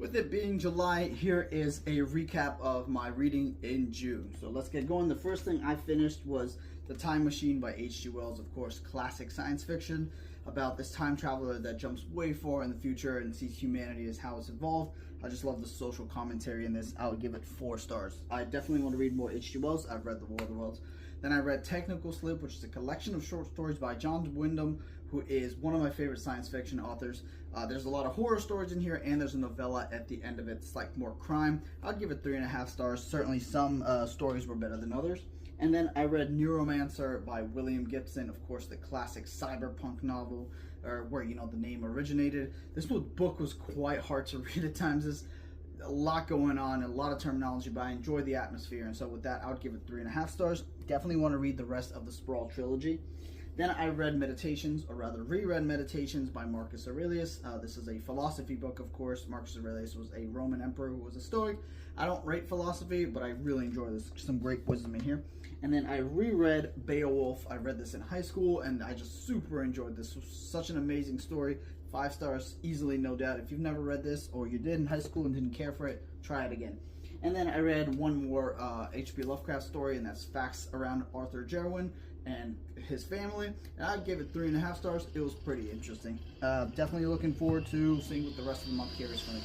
With it being July, here is a recap of my reading in June. So let's get going. The first thing I finished was The Time Machine by H.G. Wells, of course, classic science fiction about this time traveler that jumps way far in the future and sees humanity as how it's evolved. I just love the social commentary in this. I would give it 4 stars. I definitely want to read more H.G. Wells. I've read The War of the Worlds. Then I read Technical Slip, which is a collection of short stories by John Wyndham, who is one of my favorite science fiction authors. There's a lot of horror stories in here, and there's a novella at the end of it. It's like more crime. I'd give it 3.5 stars. Certainly some stories were better than others. And then I read Neuromancer by William Gibson, of course, the classic cyberpunk novel, or where, the name originated. This book was quite hard to read at times. There's a lot going on, a lot of terminology, but I enjoyed the atmosphere, and so with that, I would give it 3.5 stars. Definitely want to read the rest of the Sprawl trilogy. Then I read Meditations, or rather reread Meditations by Marcus Aurelius. This is a philosophy book, of course. Marcus Aurelius was a Roman emperor who was a Stoic. I don't rate philosophy, but I really enjoy this. Some great wisdom in here. And then I reread Beowulf. I read this in high school, and I just super enjoyed this. It was such an amazing story. 5 stars, easily, no doubt. If you've never read this, or you did in high school and didn't care for it, try it again. And then I read one more H.P. Lovecraft story, and that's Facts Around Arthur Jerwin and his family. And I'd give it 3.5 stars. It was pretty interesting. Definitely looking forward to seeing what the rest of the month carries for me.